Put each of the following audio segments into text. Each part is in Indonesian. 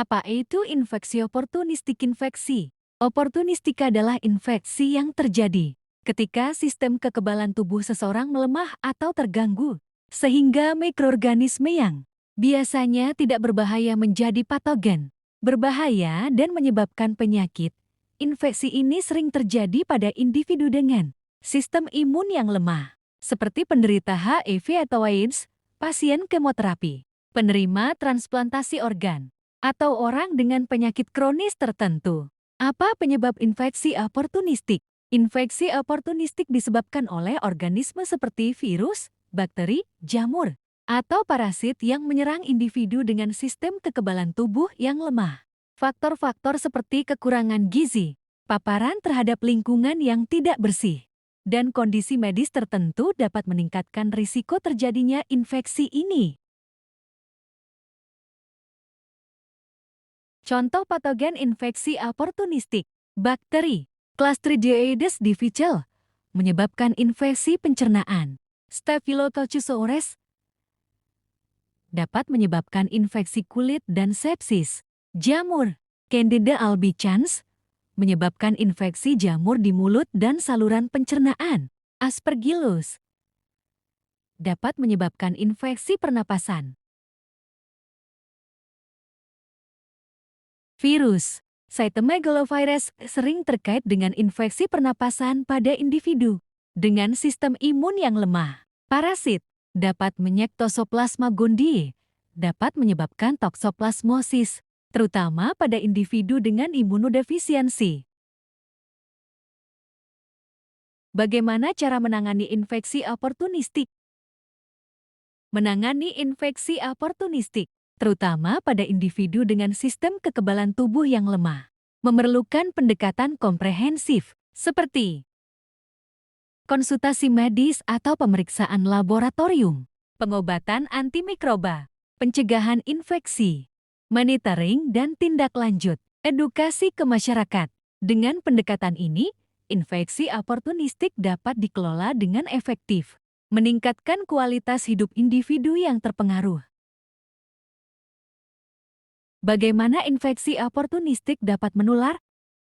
Apa itu infeksi oportunistik? Infeksi oportunistik adalah infeksi yang terjadi ketika sistem kekebalan tubuh seseorang melemah atau terganggu, sehingga mikroorganisme yang biasanya tidak berbahaya menjadi patogen, berbahaya dan menyebabkan penyakit. Infeksi ini sering terjadi pada individu dengan sistem imun yang lemah, seperti penderita HIV atau AIDS, pasien kemoterapi, penerima transplantasi organ, atau orang dengan penyakit kronis tertentu. Apa penyebab infeksi oportunistik? Infeksi oportunistik disebabkan oleh organisme seperti virus, bakteri, jamur, atau parasit yang menyerang individu dengan sistem kekebalan tubuh yang lemah. Faktor-faktor seperti kekurangan gizi, paparan terhadap lingkungan yang tidak bersih, dan kondisi medis tertentu dapat meningkatkan risiko terjadinya infeksi ini. Contoh patogen infeksi oportunistik, bakteri, Clostridium difficile, menyebabkan infeksi pencernaan. Staphylococcus aureus dapat menyebabkan infeksi kulit dan sepsis. Jamur, Candida albicans, menyebabkan infeksi jamur di mulut dan saluran pencernaan. Aspergillus dapat menyebabkan infeksi pernapasan. Virus cytomegalovirus sering terkait dengan infeksi pernapasan pada individu dengan sistem imun yang lemah. Parasit dapat Toxoplasma gondii, dapat menyebabkan toksoplasmosis, terutama pada individu dengan imunodefisiensi. Bagaimana cara menangani infeksi oportunistik? Menangani infeksi oportunistik, terutama pada individu dengan sistem kekebalan tubuh yang lemah, memerlukan pendekatan komprehensif, seperti konsultasi medis atau pemeriksaan laboratorium, pengobatan antimikroba, pencegahan infeksi, monitoring dan tindak lanjut, edukasi ke masyarakat. Dengan pendekatan ini, infeksi oportunistik dapat dikelola dengan efektif, meningkatkan kualitas hidup individu yang terpengaruh. Bagaimana infeksi oportunistik dapat menular?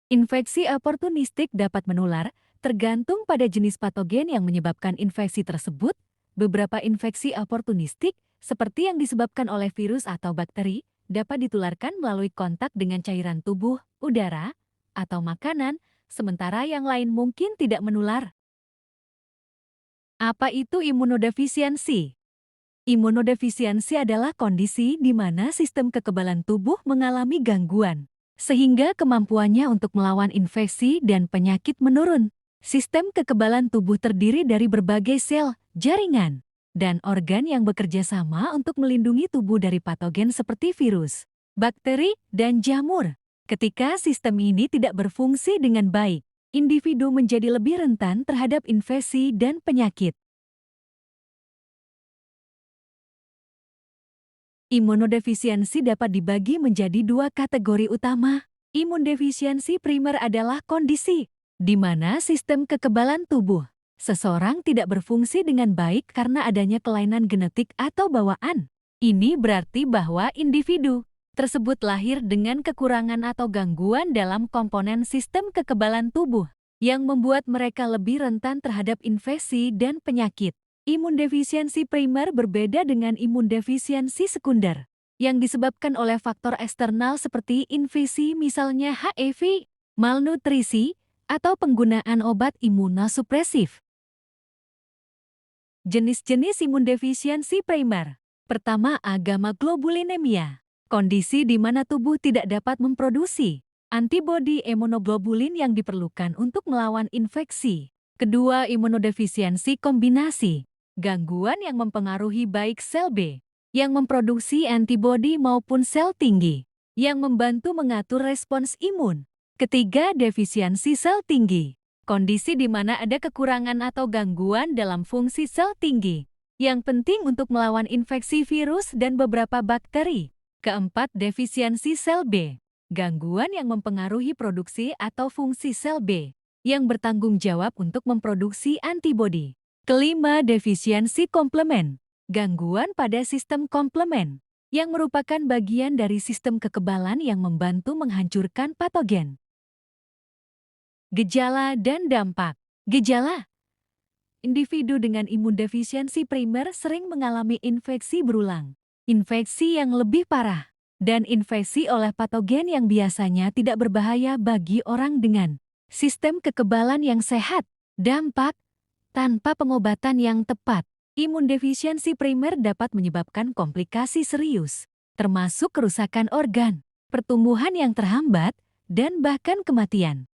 Infeksi oportunistik dapat menular tergantung pada jenis patogen yang menyebabkan infeksi tersebut. Beberapa infeksi oportunistik, seperti yang disebabkan oleh virus atau bakteri, dapat ditularkan melalui kontak dengan cairan tubuh, udara, atau makanan, sementara yang lain mungkin tidak menular. Apa itu imunodefisiensi? Imunodefisiensi adalah kondisi di mana sistem kekebalan tubuh mengalami gangguan, sehingga kemampuannya untuk melawan infeksi dan penyakit menurun. Sistem kekebalan tubuh terdiri dari berbagai sel, jaringan, dan organ yang bekerja sama untuk melindungi tubuh dari patogen seperti virus, bakteri, dan jamur. Ketika sistem ini tidak berfungsi dengan baik, individu menjadi lebih rentan terhadap infeksi dan penyakit. Imunodefisiensi dapat dibagi menjadi dua kategori utama. Imunodefisiensi primer adalah kondisi di mana sistem kekebalan tubuh seseorang tidak berfungsi dengan baik karena adanya kelainan genetik atau bawaan. Ini berarti bahwa individu tersebut lahir dengan kekurangan atau gangguan dalam komponen sistem kekebalan tubuh yang membuat mereka lebih rentan terhadap infeksi dan penyakit. Imunodefisiensi primer berbeda dengan imunodefisiensi sekunder yang disebabkan oleh faktor eksternal seperti infeksi, misalnya HIV, malnutrisi, atau penggunaan obat imunosupresif. Jenis-jenis imunodefisiensi primer. Pertama, gamma-globulinemia, kondisi di mana tubuh tidak dapat memproduksi antibodi imunoglobulin yang diperlukan untuk melawan infeksi. Kedua, imunodefisiensi kombinasi, gangguan yang mempengaruhi baik sel B yang memproduksi antibodi maupun sel tinggi yang membantu mengatur respons imun. Ketiga, defisiensi sel tinggi, kondisi di mana ada kekurangan atau gangguan dalam fungsi sel tinggi yang penting untuk melawan infeksi virus dan beberapa bakteri. Keempat, defisiensi sel B, gangguan yang mempengaruhi produksi atau fungsi sel B yang bertanggung jawab untuk memproduksi antibodi. Kelima, defisiensi komplemen, gangguan pada sistem komplemen yang merupakan bagian dari sistem kekebalan yang membantu menghancurkan patogen. Gejala dan dampak. Gejala. Individu dengan imunodefisiensi primer sering mengalami infeksi berulang, infeksi yang lebih parah, dan infeksi oleh patogen yang biasanya tidak berbahaya bagi orang dengan sistem kekebalan yang sehat. Dampak. Tanpa pengobatan yang tepat, imunodefisiensi primer dapat menyebabkan komplikasi serius, termasuk kerusakan organ, pertumbuhan yang terhambat, dan bahkan kematian.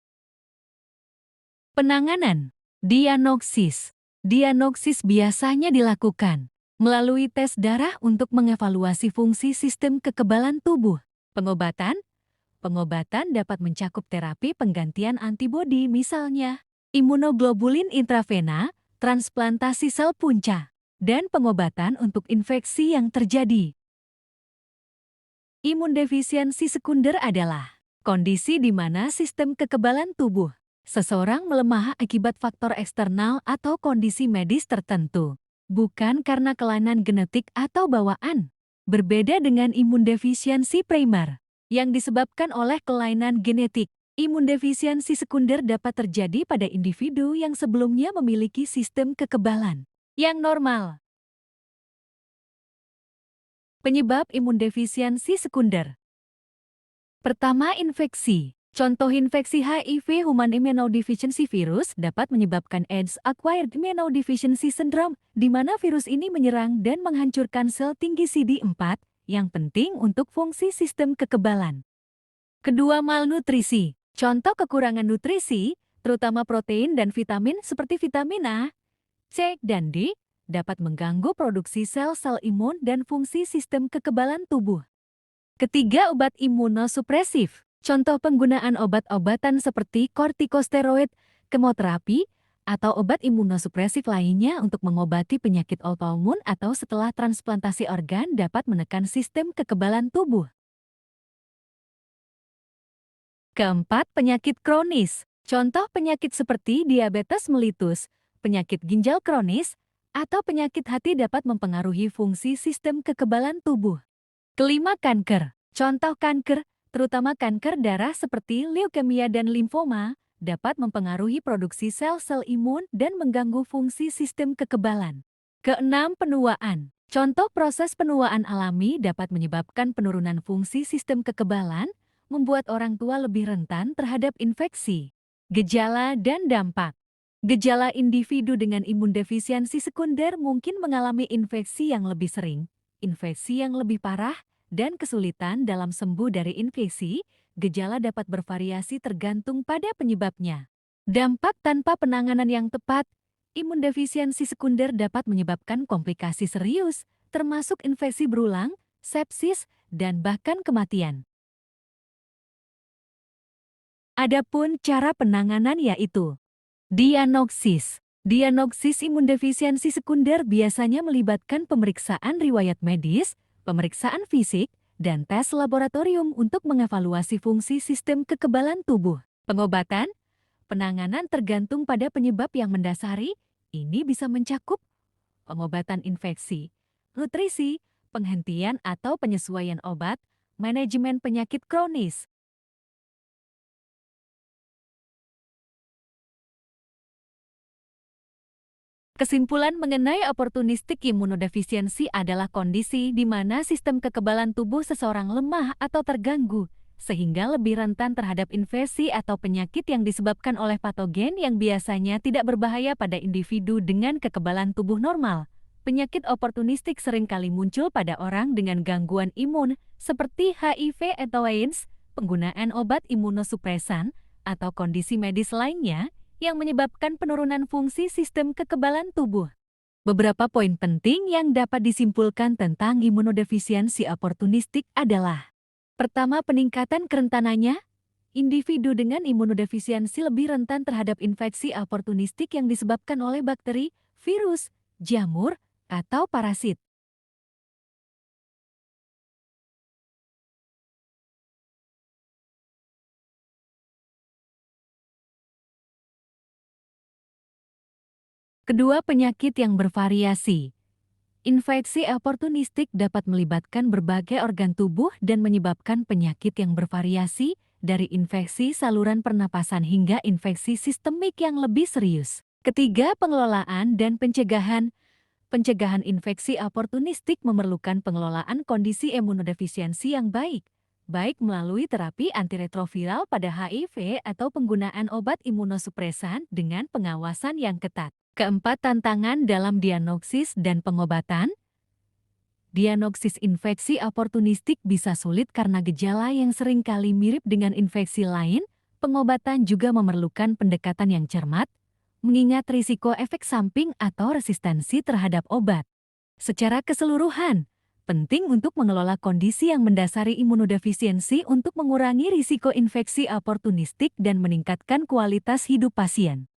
Penanganan. Diagnosis. Diagnosis biasanya dilakukan melalui tes darah untuk mengevaluasi fungsi sistem kekebalan tubuh. Pengobatan. Pengobatan dapat mencakup terapi penggantian antibodi, misalnya imunoglobulin intravena, transplantasi sel punca, dan pengobatan untuk infeksi yang terjadi. Imunodefisiensi sekunder adalah kondisi di mana sistem kekebalan tubuh seseorang melemah akibat faktor eksternal atau kondisi medis tertentu, bukan karena kelainan genetik atau bawaan. Berbeda dengan imunodefisiensi primer, yang disebabkan oleh kelainan genetik. Imunodefisiensi sekunder dapat terjadi pada individu yang sebelumnya memiliki sistem kekebalan yang normal. Penyebab imunodefisiensi sekunder. Pertama, infeksi. Contoh infeksi HIV Human Immunodeficiency Virus dapat menyebabkan AIDS Acquired Immunodeficiency Syndrome, di mana virus ini menyerang dan menghancurkan sel tinggi CD4 yang penting untuk fungsi sistem kekebalan. Kedua, malnutrisi. Contoh kekurangan nutrisi, terutama protein dan vitamin seperti vitamin A, C, dan D, dapat mengganggu produksi sel-sel imun dan fungsi sistem kekebalan tubuh. Ketiga, obat imunosupresif. Contoh penggunaan obat-obatan seperti kortikosteroid, kemoterapi, atau obat imunosupresif lainnya untuk mengobati penyakit autoimun atau setelah transplantasi organ dapat menekan sistem kekebalan tubuh. Keempat, penyakit kronis. Contoh penyakit seperti diabetes mellitus, penyakit ginjal kronis, atau penyakit hati dapat mempengaruhi fungsi sistem kekebalan tubuh. Kelima, kanker. Contoh kanker, terutama kanker darah seperti leukemia dan limfoma, dapat mempengaruhi produksi sel-sel imun dan mengganggu fungsi sistem kekebalan. Keenam, penuaan. Contoh proses penuaan alami dapat menyebabkan penurunan fungsi sistem kekebalan, membuat orang tua lebih rentan terhadap infeksi. Gejala dan dampak. Gejala individu dengan imunodefisiensi sekunder mungkin mengalami infeksi yang lebih sering, infeksi yang lebih parah, dan kesulitan dalam sembuh dari infeksi. Gejala dapat bervariasi tergantung pada penyebabnya. Dampak tanpa penanganan yang tepat, imunodefisiensi sekunder dapat menyebabkan komplikasi serius, termasuk infeksi berulang, sepsis, dan bahkan kematian. Adapun cara penanganan yaitu diagnosis. Diagnosis imunodefisiensi sekunder biasanya melibatkan pemeriksaan riwayat medis, pemeriksaan fisik, dan tes laboratorium untuk mengevaluasi fungsi sistem kekebalan tubuh. Pengobatan, penanganan tergantung pada penyebab yang mendasari. Ini bisa mencakup pengobatan infeksi, nutrisi, penghentian atau penyesuaian obat, manajemen penyakit kronis. Kesimpulan mengenai opportunistic immunodefisiency adalah kondisi di mana sistem kekebalan tubuh seseorang lemah atau terganggu, sehingga lebih rentan terhadap infeksi atau penyakit yang disebabkan oleh patogen yang biasanya tidak berbahaya pada individu dengan kekebalan tubuh normal. Penyakit oportunistik seringkali muncul pada orang dengan gangguan imun seperti HIV atau AIDS, penggunaan obat imunosupresan, atau kondisi medis lainnya yang menyebabkan penurunan fungsi sistem kekebalan tubuh. Beberapa poin penting yang dapat disimpulkan tentang imunodefisiensi oportunistik adalah: pertama, peningkatan kerentanannya. Individu dengan imunodefisiensi lebih rentan terhadap infeksi oportunistik yang disebabkan oleh bakteri, virus, jamur, atau parasit. Kedua, penyakit yang bervariasi. Infeksi oportunistik dapat melibatkan berbagai organ tubuh dan menyebabkan penyakit yang bervariasi, dari infeksi saluran pernapasan hingga infeksi sistemik yang lebih serius. Ketiga, pengelolaan dan pencegahan. Pencegahan infeksi oportunistik memerlukan pengelolaan kondisi imunodefisiensi yang baik, baik melalui terapi antiretroviral pada HIV atau penggunaan obat imunosupresan dengan pengawasan yang ketat. Keempat, tantangan dalam diagnosis dan pengobatan. Diagnosis infeksi oportunistik bisa sulit karena gejala yang seringkali mirip dengan infeksi lain. Pengobatan juga memerlukan pendekatan yang cermat, mengingat risiko efek samping atau resistensi terhadap obat. Secara keseluruhan, penting untuk mengelola kondisi yang mendasari imunodefisiensi untuk mengurangi risiko infeksi oportunistik dan meningkatkan kualitas hidup pasien.